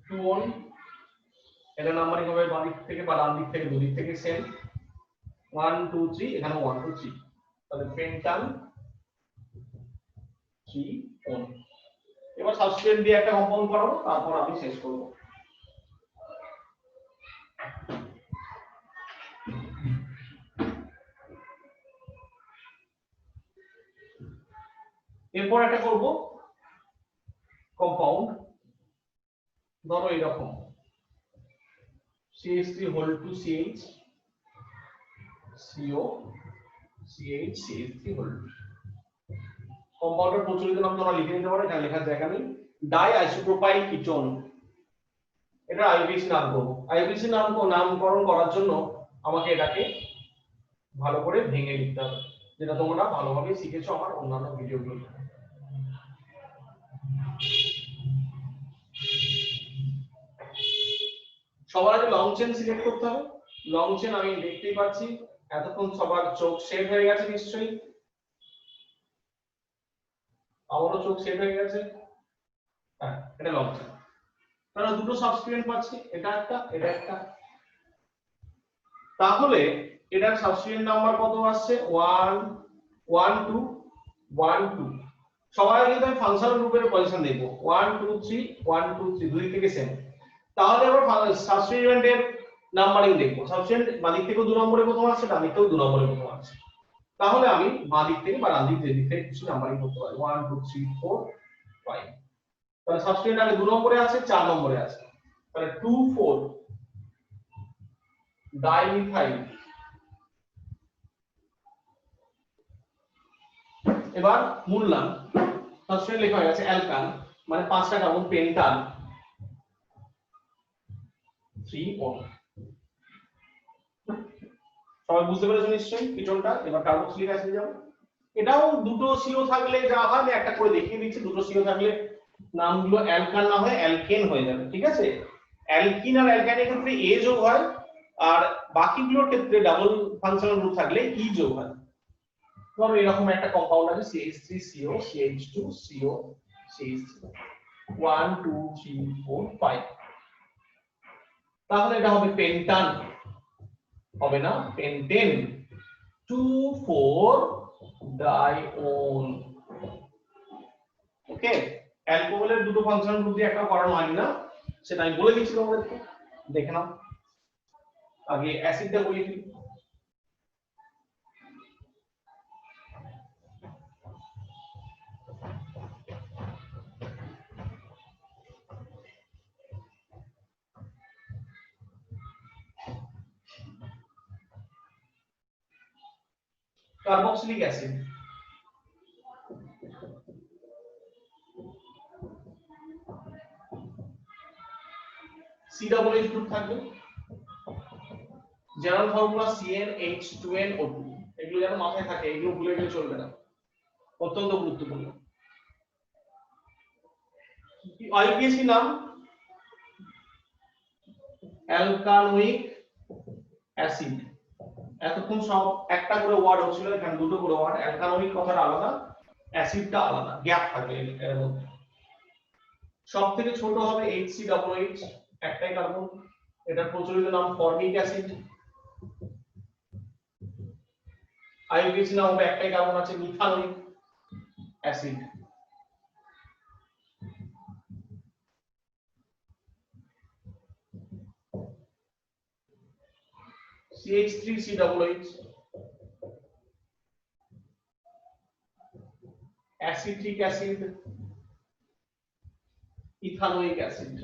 2 এটা নাম্বারিং হবে বাদিক থেকে বা ডান দিক থেকে দুদিক থেকে সেম 1 2 3 এখানে 1 2 3 তাহলে পেন্টান 3 এবার সাবস্টিটিউয়েন্ট দিয়ে একটা কম্পাউন্ড করাবো তারপর আমি শেষ করব এরপর একটা করব কম্পাউন্ড ধরো এরকম CH3 whole to CH CO CH CH3 whole কম্পাউন্ডের প্রচলিত নাম তোমরা লিখে নিতে পারো এখানে লেখার জায়গা নেই ডাই আইসোপ্রোপাইল কিটোন এটা আইবিসি নামকরণ করার জন্য আমাকে এটাকে ভালো করে ভেঙে লিখতে হবে যেটা তোমরা ভালোভাবে শিখেছো আমার অন্যান্য ভিডিওগুলোতে সবার আগে লং চেন সিলেক্ট করতে হবে লং চেন আমি দেখতেই পাচ্ছি এতক্ষণ সবার চোখ সেভ হয়ে গেছে নিশ্চয়ই আমারও চোখ সেভ হয়ে গেছে হ্যাঁ এটা লং চেন তাহলে দুটো সাবস্টিটিউয়েন্ট পাচ্ছি এটা একটা তাহলে এটার সাবস্টিটিউয়েন্ট নাম্বার কত আসছে 1 1 2 1 2 সবাই আগে আমি ফাংশনাল গ্রুপের পজিশন দেখব 1 2 3 1 2 3 দুই থেকে সেম তাহলে আবার সাবস্টিটিউয়েন্টের নাম্বারিং দেখব সাবস্টিটিউয়েন্ট বাদিক থেকে 2 নম্বরে প্রথম আসছে ডান দিক থেকে 2 নম্বরে প্রথম আসছে তাহলে আমি বাদিক থেকে বা ডান দিক থেকে কিছু নাম্বারিং করতে পারি 1 2 3 4 5 তাহলে সাবস্টিটিউয়েন্ট আগে 2 নম্বরে আছে 4 নম্বরে আছে তাহলে 2 4 ডাইমিথাইল এবার মূলনাম সাবস্টিটিউয়েন্ট লেখা হয়ে গেছে অ্যালকান মানে 5টা কার্বন পেন্টান 3 1 সবাই বুঝতে পেরেছো নিশ্চয়ই কিটোনটা এবার কার্বক্সিলিক অ্যাসিড যাব এটাও দুটো সিও থাকলে যা হয় আমি একটা করে দেখিয়ে দিচ্ছি দুটো সিও থাকলে নামগুলো অ্যালকান না হয়ে অ্যালকেন হয়ে যাবে ঠিক আছে অ্যালকিন আর অ্যালকানের ক্ষেত্রে এ যোগ হয় আর বাকিগুলোর ক্ষেত্রে ডাবল ফাংশনাল গ্রুপ থাকলে ই যোগ হয় ধরো এরকম একটা কম্পাউন্ড আছে CH3CO CH2 CO CH3 1 2 3 4 5 তাহলে এটা হবে পেন্টান হবে না পেন্টেন 2,4 ডাইওন ওকে অ্যালকোহলের দুটো ফাংশনাল গ্রুপ দিয়ে একটা করানো হয় না সেটা আমি বলে দিচ্ছি তোমাদেরকে দেখে নাও আগে অ্যাসিডটা বলি কার্বক্সিলিক অ্যাসিড COOH গ্রুপ থাকবে জেনারেল ফর্মুলা CnH2nO2 এগুলো যেন মাথায় থাকে এগুলো ভুলে গেলে চলবে না অত্যন্ত গুরুত্বপূর্ণ আইপিএসি নাম অ্যালকানোইক অ্যাসিড এতক্ষণ সব একটা করে ওয়ার্ড হচ্ছিল এখানে দুটো করে ওয়ার্ড অ্যালকানোইক কথাটা আলাদা অ্যাসিডটা আলাদা গ্যাপ থাকবে এর মধ্যে সবথেকে ছোট হবে HCOOH একটাই কার্বন এটার প্রচলিত নাম ফর্মিক অ্যাসিড আইপিএসি নাম হবে একটাই কার্বন আছে methanoic acid CH3COOH acetic acid ethanoic acid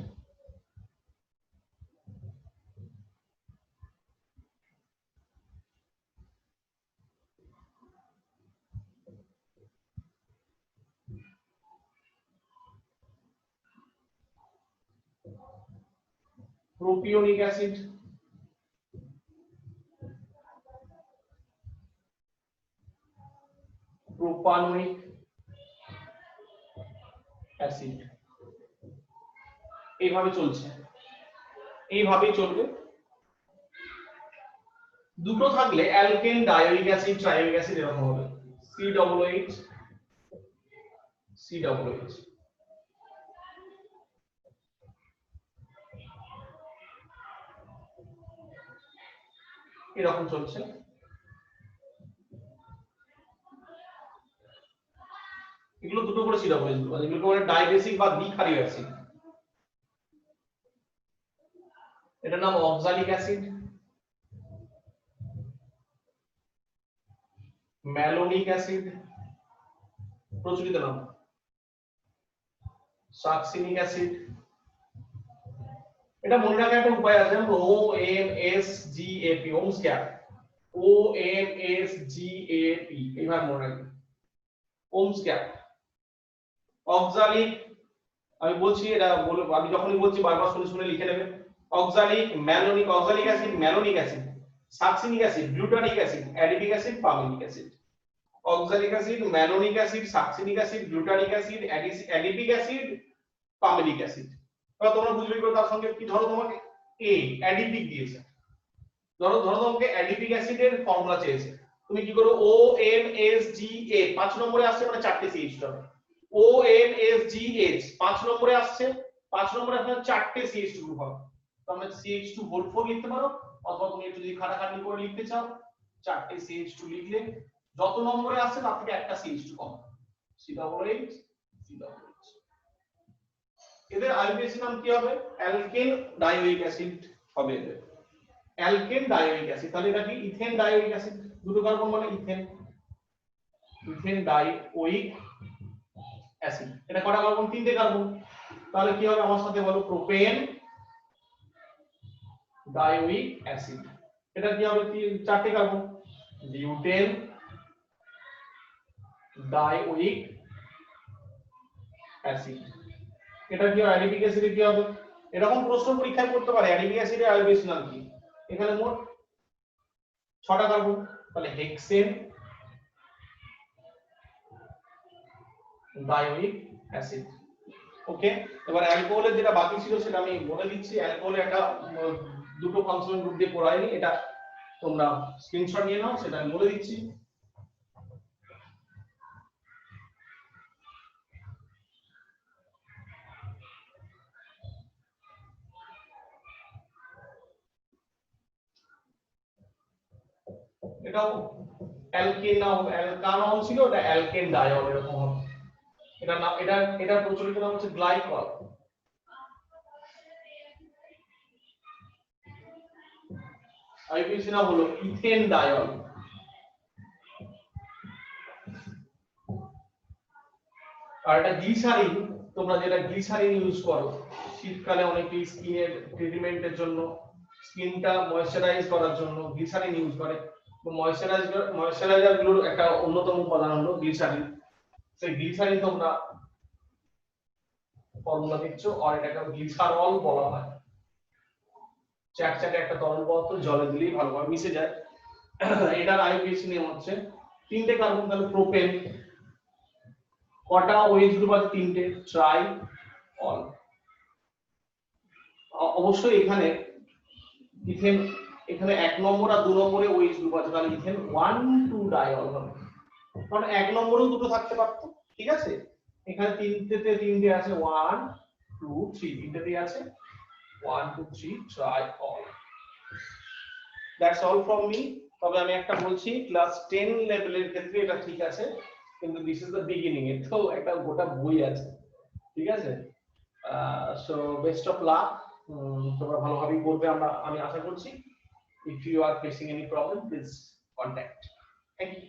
propionic acid propanoic acid এইভাবে চলছে এইভাবেই চলবে দুটো থাকলে অ্যালকেন ডায়োইক অ্যাসিড ট্রায়োইক অ্যাসিড এরকম হবে COOH এরকম চলছে এগুলো দুটো করে COOH এগুলো বলে ডাইবেসিক বা দ্বিক্ষারীয় অ্যাসিড এটার নাম অক্সালিক অ্যাসিড ম্যালোনিক অ্যাসিড প্রচলিত নাম সাকসিনিক অ্যাসিড এটা মনে রাখার একটা উপায় আছে OMSGAP ওমস গ্যাপ OMSGAP এইভাবে মনে রাখবে ওমস গ্যাপ অক্সালিক আমি বলছি এটা আমি যখনই বলছি বারবার শুনে শুনে লিখে নেবে oxalic malonic oxalic acid malonic acid succinic acid glutaric acid adipic acid pimelic acid oxalic acid malonic acid succinic acid glutaric acid adipic acid pimelic acid এবার তোমরা বুঝবে কি তার সঙ্গে কি ধরো তোমাকে এ অ্যাডিপিক দিয়েছে ধরো তোমাকে অ্যাডিপিক অ্যাসিডের ফর্মুলা চেয়েছে তুমি কি করো OMSGA 5 নম্বরে আসছে মানে চারটে CH হবে OMSGH 5 নম্বরে আসছে 5 নম্বরে আপনার চারটে CH2 গ্রুপ হবে তোমরা CH2 হোল 4 লিখতে পারো অথবা তুমি একটু যদি খাটাখাটনি করে লিখতে চাও চারটে CH2 লিখলে যত নম্বরে আসছে তার থেকে একটা CH2 কম COOH এদের আইপিএসি নাম কি হবে অ্যালকেন ডায়োইক অ্যাসিড হবে এদের অ্যালকেন ডায়োইক অ্যাসিড তাহলে এটা কি ইথেন ডায়োইক অ্যাসিড দুটো কার্বন মানে ইথেন ডায়োইক অ্যাসিড এটা কটা কার্বন তিনটে কার্বন তাহলে কি হবে আমার সাথে বলো প্রোপেন ডায়োইক অ্যাসিড এটা কি হবে চারটে কার্বন বিউটেন ডায়োইক অ্যাসিড এটা কি অ্যাডিপিক অ্যাসিড কি হবে এরকম প্রশ্ন পরীক্ষায় করতে পারে অ্যাডিপিক অ্যাসিডের আইপিএসি নাম কি এখানে মোট 6টা কার্বন তাহলে হেক্সেন ডায়োইক অ্যাসিড ওকে এবার অ্যালকোহলের যেটা বাকি ছিল সেটা আমি বলে দিচ্ছি অ্যালকোহলের একটা দুটো ফাংশনাল গ্রুপ দিয়ে পড়াইনি এটা তোমরা স্ক্রিনশট নিয়ে নাও সেটা আমি বলে দিচ্ছি এটাও অ্যালকেন নাও, অ্যালকানল ছিল, ওটা অ্যালকেন ডায়ল এরকম হবে। এটা নাম, এটা প্রচলিত নাম হচ্ছে গ্লাইকল। আইপিসি নাম হলো ইথেন ডায়ল। আর এটা গ্লিসারিন, তোমরা যেটা গ্লিসারিন ইউজ করো শীতকালে, অনেকেই স্কিনের ট্রিটমেন্টের জন্য, স্কিনটা ময়েশ্চারাইজ করার জন্য গ্লিসারিন ইউজ করে। ময়েশ্চারাইজার গুলোর একটা অন্যতম উপাদান হলো গ্লিসারিন। সেই গ্লিসারিন তোমরা ফর্মুলা দিচ্ছ, আর এটাকে গ্লিসারল বলা হয়। চ্যাটচ্যাটে একটা তরল পদার্থ, জলে দিলেই ভালোভাবে মিশে যায়। এটার আইউপিএসি নিয়ম হচ্ছে 3টে কার্বন, তাহলে প্রোপেন। কটা ওএইচ গ্রুপ আছে? 3টে, ট্রাই অল। অবশ্যই এখানে ইথেন, এখানে 1 নম্বর আর 2 নম্বরে ওএইচ গ্রুপ আছে, তাহলে ইথেন 1 2 ডাইঅল হবে। কারণ 1 নম্বরেও দুটো থাকতে পারতো, ঠিক আছে? এখানে 3টে আছে, 1 2 3, 3টেতেই আছে 1 2 3, try all. That's all from me. তবে আমি একটা বলছি, ক্লাস 10 লেভেলের ক্ষেত্রে এটা ঠিক আছে, কিন্তু দিস ইজ দ্য বিগিনিং, এর তো একটা গোটা বই আছে, ঠিক আছে? সো বেস্ট অফ লাক, তোমরা ভালোভাবেই করবে আমি আশা করছি। If you are facing any problem, please contact. Thank you.